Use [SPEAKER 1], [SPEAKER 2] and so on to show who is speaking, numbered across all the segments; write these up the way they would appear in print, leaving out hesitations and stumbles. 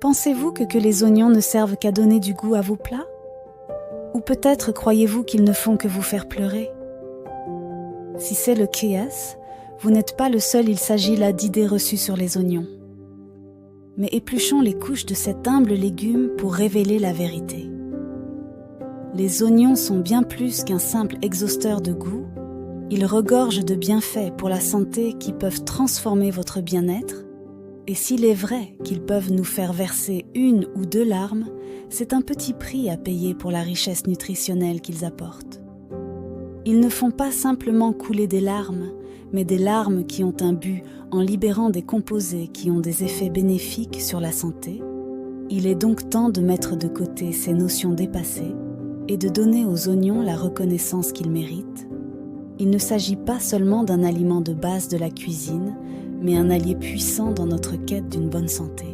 [SPEAKER 1] Pensez-vous que les oignons ne servent qu'à donner du goût à vos plats? Ou peut-être croyez-vous qu'ils ne font que vous faire pleurer? Si c'est le cas, vous n'êtes pas le seul, il s'agit là d'idées reçues sur les oignons. Mais épluchons les couches de cet humble légume pour révéler la vérité. Les oignons sont bien plus qu'un simple exhausteur de goût, ils regorgent de bienfaits pour la santé qui peuvent transformer votre bien-être, et s'il est vrai qu'ils peuvent nous faire verser 1 ou 2 larmes, c'est un petit prix à payer pour la richesse nutritionnelle qu'ils apportent. Ils ne font pas simplement couler des larmes, mais des larmes qui ont un but en libérant des composés qui ont des effets bénéfiques sur la santé. Il est donc temps de mettre de côté ces notions dépassées et de donner aux oignons la reconnaissance qu'ils méritent. Il ne s'agit pas seulement d'un aliment de base de la cuisine, mais un allié puissant dans notre quête d'une bonne santé.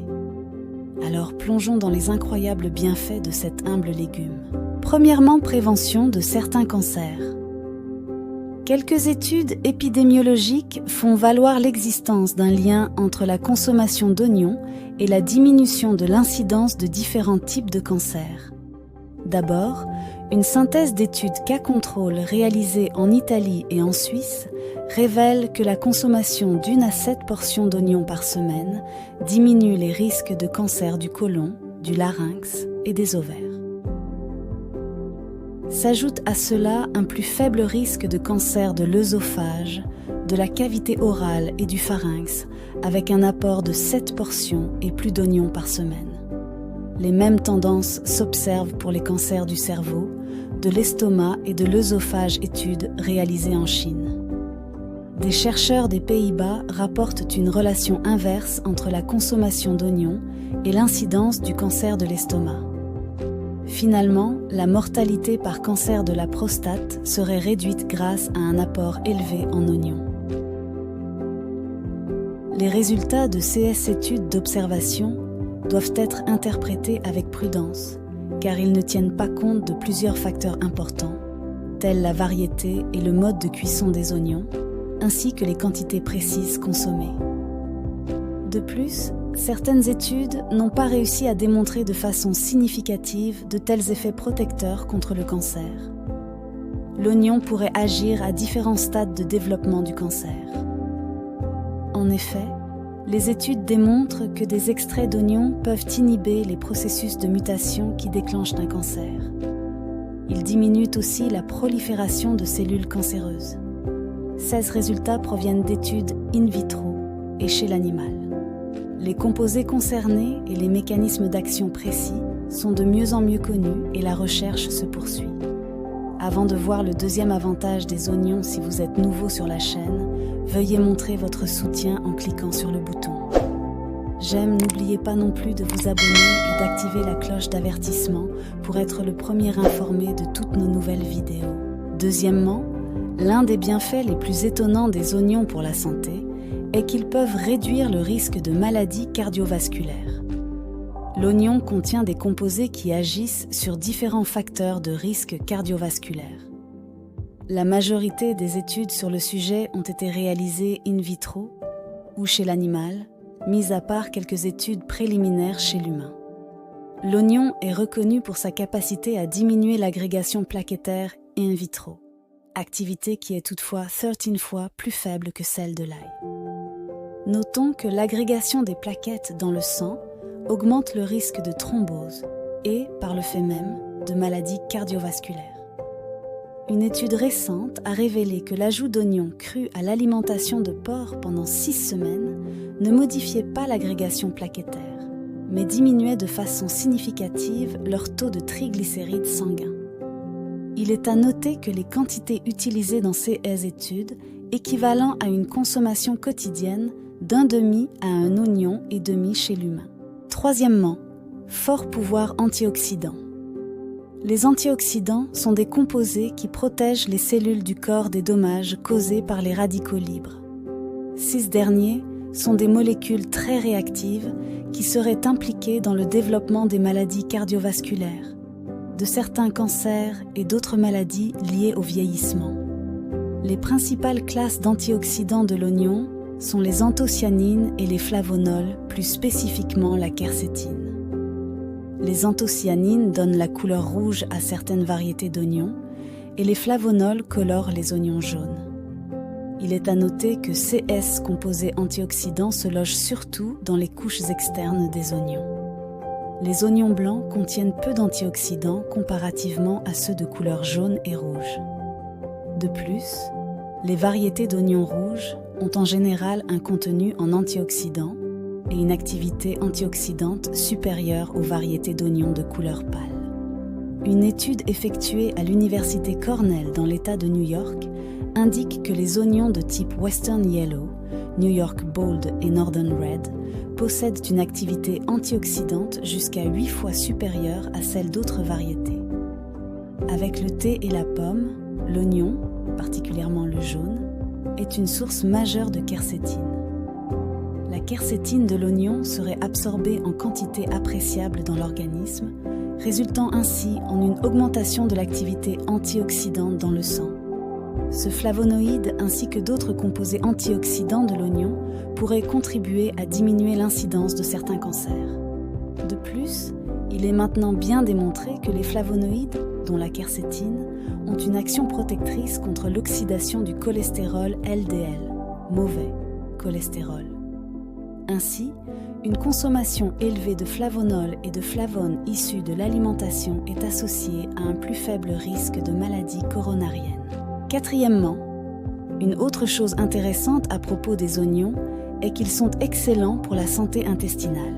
[SPEAKER 1] Alors plongeons dans les incroyables bienfaits de cet humble légume. Premièrement, prévention de certains cancers. Quelques études épidémiologiques font valoir l'existence d'un lien entre la consommation d'oignons et la diminution de l'incidence de différents types de cancers. D'abord, une synthèse d'études cas contrôle réalisée en Italie et en Suisse révèle que la consommation d'1 à 7 portions d'oignons par semaine diminue les risques de cancer du côlon, du larynx et des ovaires. S'ajoute à cela un plus faible risque de cancer de l'œsophage, de la cavité orale et du pharynx, avec un apport de 7 portions et plus d'oignons par semaine. Les mêmes tendances s'observent pour les cancers du cerveau, de l'estomac et de l'œsophage, études réalisées en Chine. Des chercheurs des Pays-Bas rapportent une relation inverse entre la consommation d'oignons et l'incidence du cancer de l'estomac. Finalement, la mortalité par cancer de la prostate serait réduite grâce à un apport élevé en oignons. Les résultats de ces études d'observation doivent être interprétés avec prudence, car ils ne tiennent pas compte de plusieurs facteurs importants, tels la variété et le mode de cuisson des oignons, ainsi que les quantités précises consommées. De plus, certaines études n'ont pas réussi à démontrer de façon significative de tels effets protecteurs contre le cancer. L'oignon pourrait agir à différents stades de développement du cancer. En effet, les études démontrent que des extraits d'oignons peuvent inhiber les processus de mutation qui déclenchent un cancer. Ils diminuent aussi la prolifération de cellules cancéreuses. Ces résultats proviennent d'études in vitro et chez l'animal. Les composés concernés et les mécanismes d'action précis sont de mieux en mieux connus et la recherche se poursuit. Avant de voir le deuxième avantage des oignons si vous êtes nouveau sur la chaîne, veuillez montrer votre soutien en cliquant sur le bouton j'aime. N'oubliez pas non plus de vous abonner et d'activer la cloche d'avertissement pour être le premier informé de toutes nos nouvelles vidéos. Deuxièmement, l'un des bienfaits les plus étonnants des oignons pour la santé est qu'ils peuvent réduire le risque de maladies cardiovasculaires. L'oignon contient des composés qui agissent sur différents facteurs de risque cardiovasculaire. La majorité des études sur le sujet ont été réalisées in vitro ou chez l'animal, mis à part quelques études préliminaires chez l'humain. L'oignon est reconnu pour sa capacité à diminuer l'agrégation plaquettaire in vitro, activité qui est toutefois 13 fois plus faible que celle de l'ail. Notons que l'agrégation des plaquettes dans le sang augmente le risque de thrombose et, par le fait même, de maladies cardiovasculaires. Une étude récente a révélé que l'ajout d'oignons crus à l'alimentation de porc pendant 6 semaines ne modifiait pas l'agrégation plaquettaire, mais diminuait de façon significative leur taux de triglycérides sanguins. Il est à noter que les quantités utilisées dans ces études équivalent à une consommation quotidienne d'un demi à un oignon et demi chez l'humain. Troisièmement, fort pouvoir antioxydant. Les antioxydants sont des composés qui protègent les cellules du corps des dommages causés par les radicaux libres. Ces derniers sont des molécules très réactives qui seraient impliquées dans le développement des maladies cardiovasculaires, de certains cancers et d'autres maladies liées au vieillissement. Les principales classes d'antioxydants de l'oignon sont les anthocyanines et les flavonols, plus spécifiquement la quercétine. Les anthocyanines donnent la couleur rouge à certaines variétés d'oignons et les flavonols colorent les oignons jaunes. Il est à noter que CS, composé antioxydant, se loge surtout dans les couches externes des oignons. Les oignons blancs contiennent peu d'antioxydants comparativement à ceux de couleur jaune et rouge. De plus, les variétés d'oignons rouges ont en général un contenu en antioxydants et une activité antioxydante supérieure aux variétés d'oignons de couleur pâle. Une étude effectuée à l'université Cornell dans l'État de New York indique que les oignons de type Western Yellow, New York Bold et Northern Red possèdent une activité antioxydante jusqu'à 8 fois supérieure à celle d'autres variétés. Avec le thé et la pomme, l'oignon, particulièrement le jaune, est une source majeure de quercétine. La quercétine de l'oignon serait absorbée en quantité appréciable dans l'organisme, résultant ainsi en une augmentation de l'activité antioxydante dans le sang. Ce flavonoïde ainsi que d'autres composés antioxydants de l'oignon pourraient contribuer à diminuer l'incidence de certains cancers. De plus, il est maintenant bien démontré que les flavonoïdes, dont la quercétine, ont une action protectrice contre l'oxydation du cholestérol LDL, mauvais cholestérol. Ainsi, une consommation élevée de flavonols et de flavones issus de l'alimentation est associée à un plus faible risque de maladies coronariennes. Quatrièmement, une autre chose intéressante à propos des oignons est qu'ils sont excellents pour la santé intestinale.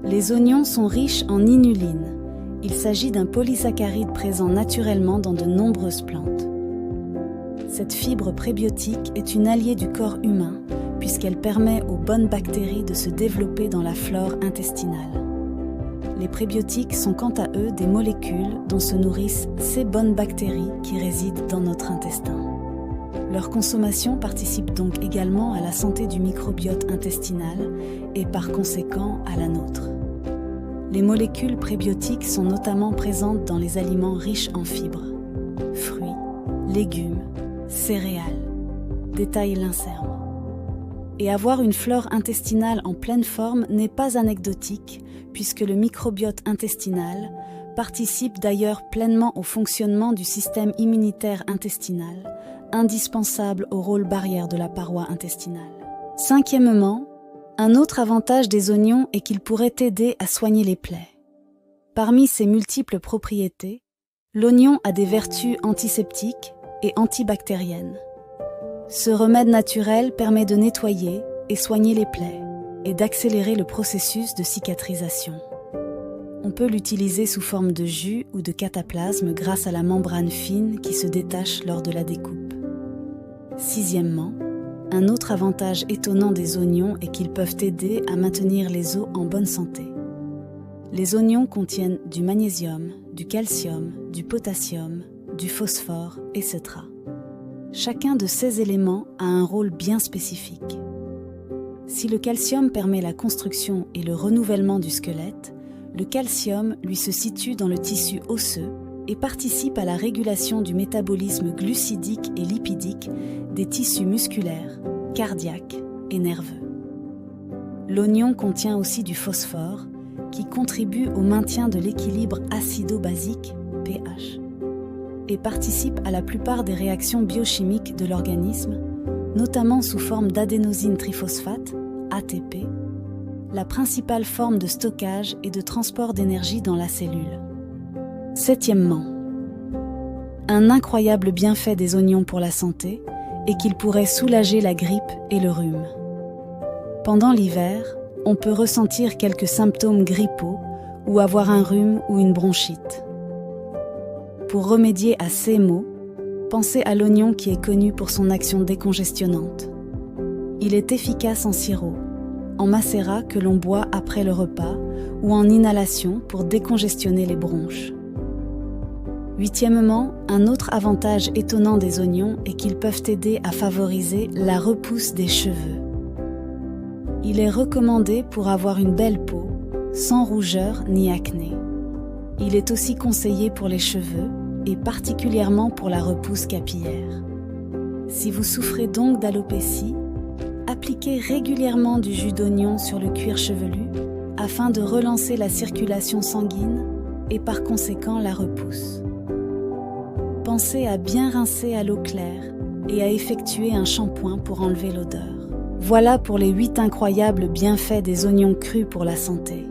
[SPEAKER 1] Les oignons sont riches en inuline. Il s'agit d'un polysaccharide présent naturellement dans de nombreuses plantes. Cette fibre prébiotique est une alliée du corps humain puisqu'elle permet aux bonnes bactéries de se développer dans la flore intestinale. Les prébiotiques sont quant à eux des molécules dont se nourrissent ces bonnes bactéries qui résident dans notre intestin. Leur consommation participe donc également à la santé du microbiote intestinal et par conséquent à la nôtre. Les molécules prébiotiques sont notamment présentes dans les aliments riches en fibres, fruits, légumes, céréales, détaille l'INSERM. Et avoir une flore intestinale en pleine forme n'est pas anecdotique, puisque le microbiote intestinal participe d'ailleurs pleinement au fonctionnement du système immunitaire intestinal, indispensable au rôle barrière de la paroi intestinale. Cinquièmement, un autre avantage des oignons est qu'ils pourraient aider à soigner les plaies. Parmi ses multiples propriétés, l'oignon a des vertus antiseptiques et antibactériennes. Ce remède naturel permet de nettoyer et soigner les plaies et d'accélérer le processus de cicatrisation. On peut l'utiliser sous forme de jus ou de cataplasme grâce à la membrane fine qui se détache lors de la découpe. Sixièmement, un autre avantage étonnant des oignons est qu'ils peuvent aider à maintenir les os en bonne santé. Les oignons contiennent du magnésium, du calcium, du potassium, du phosphore, etc. Chacun de ces éléments a un rôle bien spécifique. Si le calcium permet la construction et le renouvellement du squelette, le calcium lui se situe dans le tissu osseux et participe à la régulation du métabolisme glucidique et lipidique des tissus musculaires, cardiaques et nerveux. L'oignon contient aussi du phosphore qui contribue au maintien de l'équilibre acido-basique, pH, et participe à la plupart des réactions biochimiques de l'organisme, notamment sous forme d'adénosine triphosphate, ATP, la principale forme de stockage et de transport d'énergie dans la cellule. Septièmement, un incroyable bienfait des oignons pour la santé est qu'ils pourraient soulager la grippe et le rhume. Pendant l'hiver, on peut ressentir quelques symptômes grippaux ou avoir un rhume ou une bronchite. Pour remédier à ces maux, pensez à l'oignon qui est connu pour son action décongestionnante. Il est efficace en sirop, en macérat que l'on boit après le repas ou en inhalation pour décongestionner les bronches. Huitièmement, un autre avantage étonnant des oignons est qu'ils peuvent aider à favoriser la repousse des cheveux. Il est recommandé pour avoir une belle peau, sans rougeur ni acné. Il est aussi conseillé pour les cheveux et particulièrement pour la repousse capillaire. Si vous souffrez donc d'alopécie, appliquez régulièrement du jus d'oignon sur le cuir chevelu afin de relancer la circulation sanguine et par conséquent la repousse. Pensez à bien rincer à l'eau claire et à effectuer un shampoing pour enlever l'odeur. Voilà pour les 8 incroyables bienfaits des oignons crus pour la santé.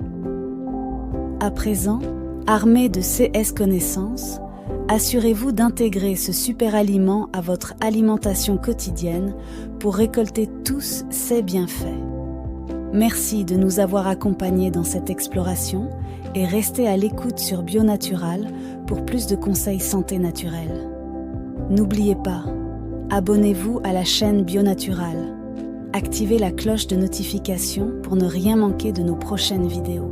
[SPEAKER 1] À présent, armé de CS connaissances, assurez-vous d'intégrer ce super aliment à votre alimentation quotidienne pour récolter tous ses bienfaits. Merci de nous avoir accompagnés dans cette exploration et restez à l'écoute sur Bionatural pour plus de conseils santé naturelle. N'oubliez pas, abonnez-vous à la chaîne Bionatural. Activez la cloche de notification pour ne rien manquer de nos prochaines vidéos.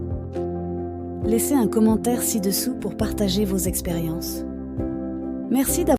[SPEAKER 1] Laissez un commentaire ci-dessous pour partager vos expériences. Merci d'avoir